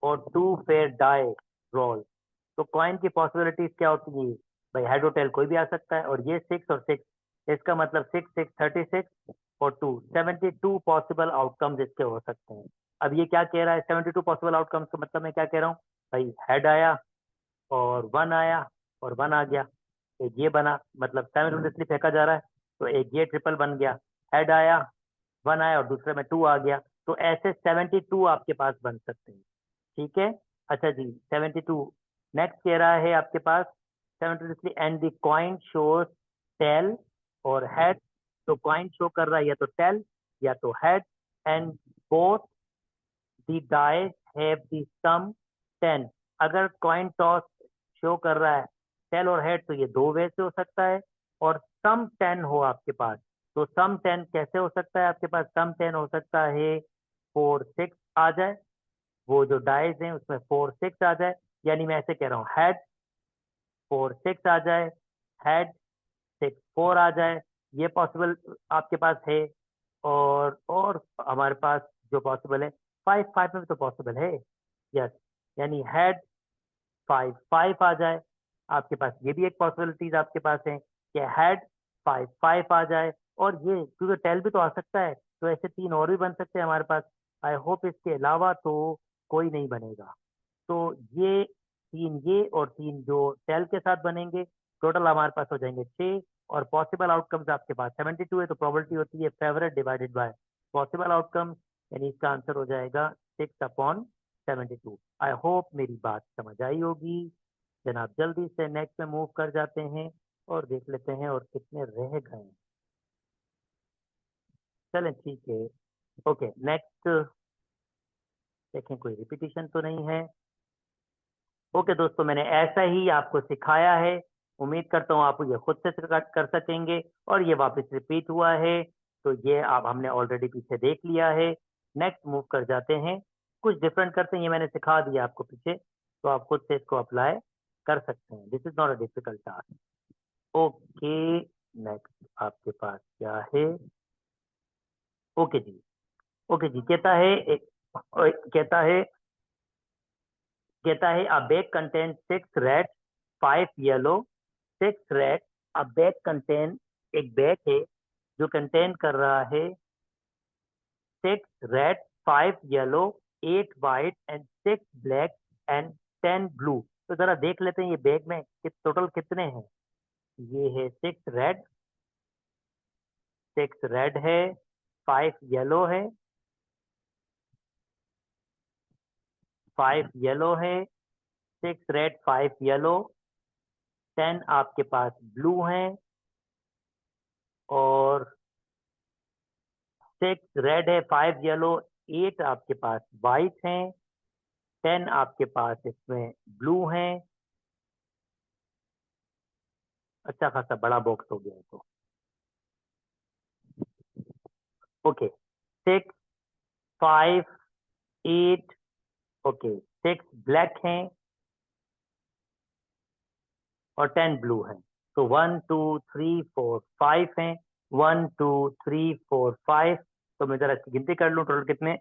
और 2 फेयर डाई रोल। तो कॉइन की पॉसिबिलिटीज क्या होती है भाई, हेड और टेल कोई भी आ सकता है, और ये 6 और 6, इसका मतलब 6 6 36 और 2 72 पॉसिबल आउटकम्स इसके हो सकते हैं। अब ये क्या कह रहा है, 72 पॉसिबल आउटकम्स का मतलब मैं क्या कह रहा हूँ भाई, हेड आया और वन आया और वन आ गया, एक ये बना, मतलब 7 फेंका जा रहा है, तो एक ये ट्रिपल बन गया, हेड आया, वन आया और दूसरे में 2 आ गया, तो ऐसे 72 आपके पास बन सकते हैं। ठीक है, अच्छा जी, 72। नेक्स्ट कह रहा है आपके पास 73 and the coin shows tail और हेड, तो कॉइन शो कर रहा है या तो टेल या तो head, and both the dice have the sum 10। अगर कॉइन टॉस शो कर रहा है टेल और हेड, तो ये 2 वे से हो सकता है, और सम 10 हो आपके पास, तो सम 10 कैसे हो सकता है आपके पास, सम 10 हो सकता है 4 6 आ जाए, वो जो डाइस हैं उसमें 4 6 आ जाए, यानी मैं ऐसे कह रहा हूँ, हेड 4 6 आ जाए, हेड 6 4 आ जाए, ये पॉसिबल आपके पास है। और हमारे पास जो पॉसिबल है 5 5 में भी तो पॉसिबल है, यस, यानी हेड 5 5 आ जाए आपके पास, ये भी एक पॉसिबिलिटीज आपके पास है कि हेड 5 5 आ जाए और ये क्योंकि टेल भी तो आ सकता है, तो ऐसे 3 और भी बन सकते हैं हमारे पास। आई होप इसके अलावा तो कोई नहीं बनेगा। तो ये 3 ये और 3 जो टेल के साथ बनेंगे, टोटल हमारे पास हो जाएंगे 6। और पॉसिबल आउटकम्स आपके पास 72 है, तो प्रोबेबिलिटी होती है favourite divided by possible outcome, यानी इसका आंसर हो जाएगा 6/72। आई होप मेरी बात समझ आई होगी। जनाब जल्दी से नेक्स्ट में मूव कर जाते हैं और देख लेते हैं और कितने रह गए। चलें ठीक है, ओके नेक्स्ट देखें, कोई रिपीटिशन तो नहीं है। ओके दोस्तों, मैंने ऐसा ही आपको सिखाया है, उम्मीद करता हूँ आप ये खुद से कर सकेंगे। और ये वापस रिपीट हुआ है, तो ये आप हमने ऑलरेडी पीछे देख लिया है। नेक्स्ट मूव कर जाते हैं, कुछ डिफरेंट करते हैं। ये मैंने सिखा दिया आपको पीछे, तो आप खुद से इसको अप्लाई कर सकते हैं। This is not a difficult task. Okay next आपके पास क्या है? ओके जी, ओके जी, कहता है अ bag contain 6 red 5 yellow 6 red. अ बैग कंटेन, एक बैग है जो कंटेन कर रहा है 6 red 5 yellow 8 white and 6 black and 10 blue. तो जरा देख लेते हैं ये बैग में टोटल कितने हैं। ये है 6 रेड, 6 रेड है, 5 येलो है, 5 येलो है, 6 रेड 5 येलो, 10 आपके पास ब्लू हैं, और 6 रेड है, 5 येलो, 8 आपके पास वाइट हैं, 10 आपके पास इसमें ब्लू हैं। अच्छा खासा बड़ा बॉक्स हो गया है तो। ओके 6 5 8, ओके 6 ब्लैक हैं और 10 ब्लू हैं। तो 1 2 3 4 5 हैं, 1 2 3 4 5। तो मैं जरा इसकी गिनती कर लूँ, टोटल कितने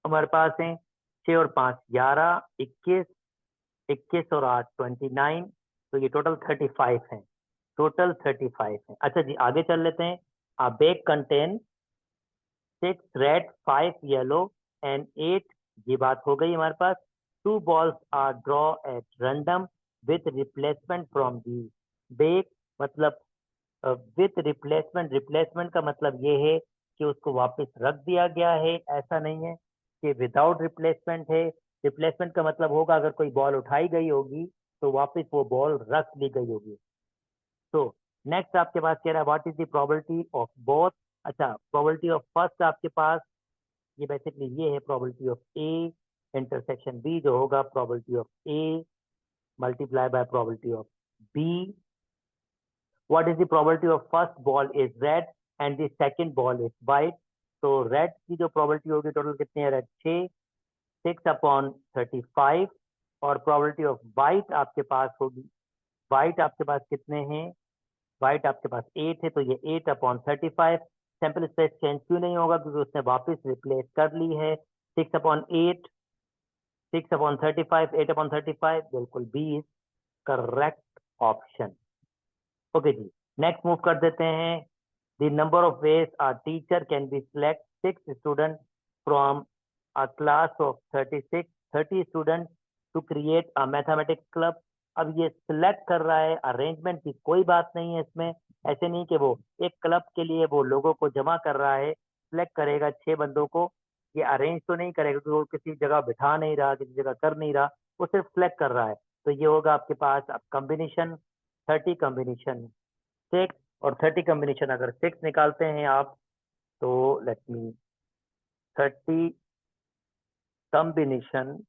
हमारे पास हैं। 6 और 5 11, 21, 21 और 8 29। तो ये टोटल 35 हैं, टोटल 35 हैं। अच्छा जी आगे चल लेते हैं। A bag contain 6 red 5 yellow and 8, ये बात हो गई हमारे पास। 2 balls are draw at random with replacement from the bag. मतलब विथ रिप्लेसमेंट, रिप्लेसमेंट का मतलब ये है कि उसको वापस रख दिया गया है, ऐसा नहीं है कि विदाउट रिप्लेसमेंट है। रिप्लेसमेंट का मतलब होगा अगर कोई बॉल उठाई गई होगी तो वापस वो बॉल रख ली गई होगी। तो नेक्स्ट आपके पास कह रहा है what is the probability of both. अच्छा, प्रोबेबिलिटी ऑफ फर्स्ट आपके पास ये बेसिकली ये है, probability of A intersection B, जो होगा probability of A multiply by probability of B. What is the probability of first ball is red and the second ball is white? तो red की जो प्रोबेबिलिटी होगी total कितनी है? Red 6, 6/35। और probability of white आपके पास होगी, वाइट आपके पास कितने हैं? वाइट आपके पास 8 है, तो ये 8/35। सैंपल स्पेस चेंज क्यों नहीं होगा? क्योंकि उसने वापस रिप्लेस कर ली है। 6/8, 6/35, 8/35, बिल्कुल B is correct option. Okay जी, नेक्स्ट मूव कर देते हैं। The number of ways a teacher can be select 6 students from a class of 30 students to create a mathematics club। अब ये सिलेक्ट कर रहा है, अरेंजमेंट की कोई बात नहीं है इसमें। ऐसे नहीं कि वो एक क्लब के लिए वो लोगों को जमा कर रहा है, सिलेक्ट करेगा 6 बंदों को। ये अरेंज तो नहीं करेगा क्योंकि वो किसी जगह बिठा नहीं रहा, किसी जगह कर नहीं रहा, वो सिर्फ सिलेक्ट कर रहा है। तो ये होगा आपके पास अब कॉम्बिनेशन 30 कॉम्बिनेशन 6, और 30 कॉम्बिनेशन अगर 6 निकालते हैं आप, तो लेट मी 30 कॉम्बिनेशन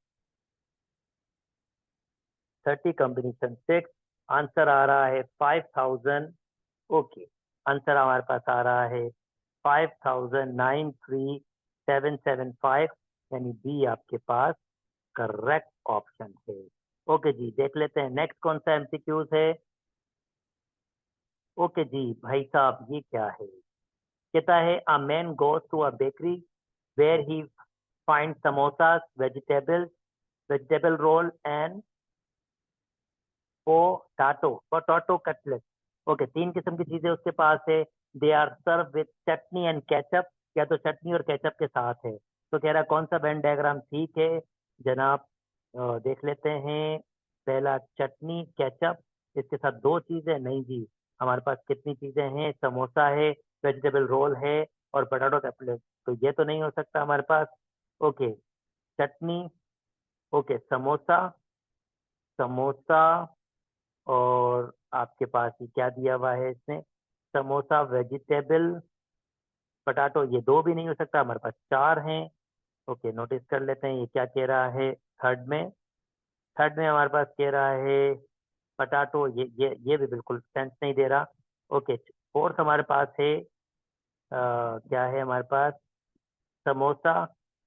6, आंसर आ रहा है 5000। ओके, आंसर हमारे पास आ रहा है 50093775, यानी बी आपके पास करेक्ट ऑप्शन है। ओके जी, देख लेते हैं नेक्स्ट कौन सा एमसीक्यूज है। ओके जी भाई साहब, ये क्या है? कहता है a man goes to a bakery where he find samosas, vegetable roll and potato cutlet. Okay, 3 किस्म की चीजें उसके पास है। They are serve with chutney and ketchup, या तो चटनी और केचप के साथ है। तो कह रहा कौन सा वेन डायग्राम ठीक है जनाब। देख लेते हैं। पहला चटनी केचप, इसके साथ दो चीजें नहीं जी, हमारे पास कितनी चीजें हैं, समोसा है, वेजिटेबल रोल है और पोटैटो कैपलेट, तो ये तो नहीं हो सकता हमारे पास। ओके, चटनी, ओके समोसा, समोसा और आपके पास ये क्या दिया हुआ है इसमें, समोसा वेजिटेबल पोटैटो, ये दो भी नहीं हो सकता, हमारे पास चार हैं। ओके, नोटिस कर लेते हैं ये क्या कह रहा है थर्ड में। थर्ड में हमारे पास कह रहा है पोटैटो, ये भी बिल्कुल सेंस नहीं दे रहा। ओके, फोर्थ हमारे पास है क्या है हमारे पास, समोसा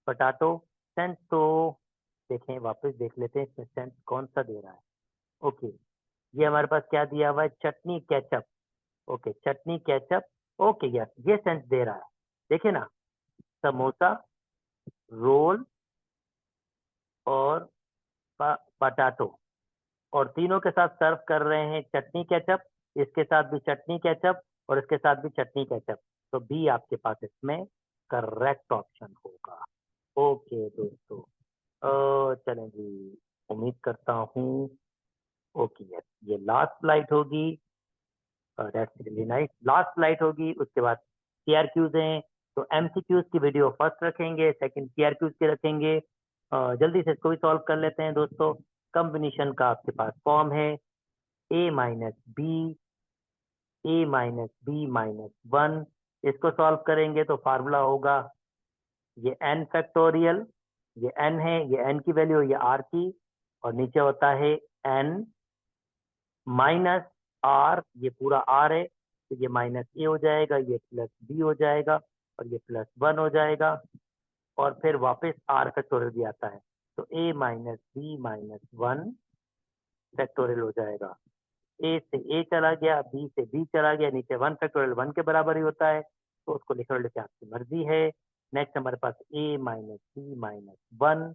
पोटैटो, सेंस तो देखें, वापस देख लेते हैं इसमें सेंस कौन सा दे रहा है। ओके, ये हमारे पास क्या दिया हुआ है, चटनी केचप। ओके, चटनी केचप, ओके यस, ये सेंस दे रहा है। देखिए ना, समोसा, रोल और पोटैटो, और तीनों के साथ सर्व कर रहे हैं चटनी केचप, इसके साथ भी चटनी केचप और इसके साथ भी चटनी केचप, तो बी आपके पास इसमें करेक्ट ऑप्शन होगा। ओके दोस्तों, चलें जी, उम्मीद करता हूँ। ओके यस, ये लास्ट स्लाइड होगी, that's really nice, last slide होगी, उसके बाद सीआरक्यूज हैं। तो एमसीक्यूज की वीडियो फर्स्ट रखेंगे, सेकंड सीआरक्यूज की रखेंगे। जल्दी से इसको भी सॉल्व कर लेते हैं दोस्तों। कॉम्बिनेशन का आपके पास फॉर्म है ए minus b, a minus b minus one. इसको सॉल्व करेंगे तो फार्मूला होगा ये एन फैक्टोरियल, ये एन है, ये एन की वैल्यू, ये आर की, और नीचे होता है एन माइनस आर, ये पूरा आर है, तो ये माइनस ए हो जाएगा, ये प्लस बी हो जाएगा और ये प्लस वन हो जाएगा, और फिर वापस आर फैक्टोरियल भी आता है, तो a minus b minus one factorial हो जाएगा। ए से ए चला गया, बी से बी चला गया, नीचे वन फैक्टोरियल वन के बराबर ही होता है, तो उसको लिख लेते आपकी मर्जी है। नेक्स्ट हमारे पास a minus b minus one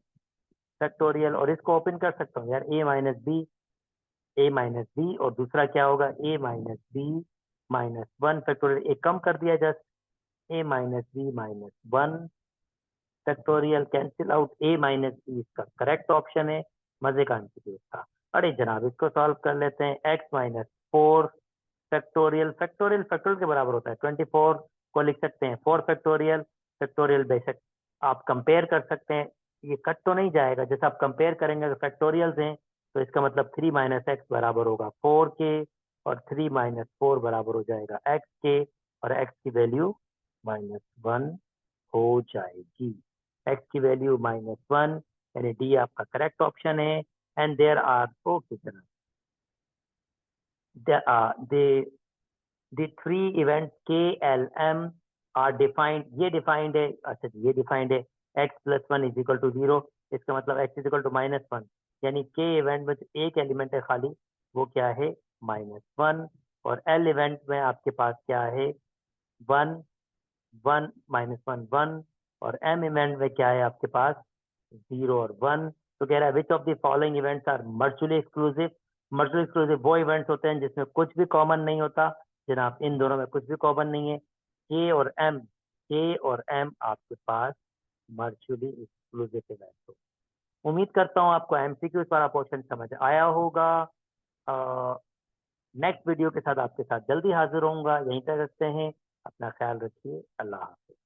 factorial, और इसको ओपन कर सकता हूँ यार, a minus b, a minus b, और दूसरा क्या होगा, a minus b minus one factorial, एक कम कर दिया just, a minus b minus one factorial, cancel out, a minus b इसका करेक्ट ऑप्शन है। मजे का आंसर था। अरे जनाब, इसको सॉल्व कर लेते हैं। X minus four factorial, factorial factorial के बराबर होता है 24 को लिख सकते हैं 4 फैक्टोरियल, फैक्टोरियल बेशक आप कंपेयर कर सकते हैं, ये कट तो नहीं जाएगा, जैसे आप कंपेयर करेंगे अगर फैक्टोरियल्स हैं तो इसका मतलब 3 माइनस एक्स बराबर होगा 4 के, और 3 माइनस फोर बराबर हो जाएगा एक्स के, और एक्स की वैल्यू माइनस वन हो जाएगी। एक्स की वैल्यू माइनस वन, यानी डी आपका करेक्ट ऑप्शन है। एंड देयर आर, ओके चलो, दे the three events K, L, M are defined, ये defined है, अच्छा जी ये defined है, x plus one is equal to zero, इसका मतलब x is equal to minus one, यानी K इवेंट में जो एक एलिमेंट है खाली, वो क्या है, माइनस वन, और L इवेंट में आपके पास क्या है, one, one minus one one, और M इवेंट में क्या है आपके पास, जीरो और वन। तो कह रहा है which of the following events are mutually exclusive. Mutually exclusive वो इवेंट्स होते हैं जिसमें कुछ भी कॉमन नहीं होता, जनाब इन दोनों में कुछ भी कॉमन नहीं है। के और एम आपके पास मर्चुअली एक्सक्लूसिव इवेंट हो। उम्मीद करता हूँ आपको एमसीक्यू वाला पोर्शन समझ आया होगा। नेक्स्ट वीडियो के साथ आपके साथ जल्दी हाजिर होऊंगा, यहीं तक रखते हैं, अपना ख्याल रखिए, अल्लाह हाफिज।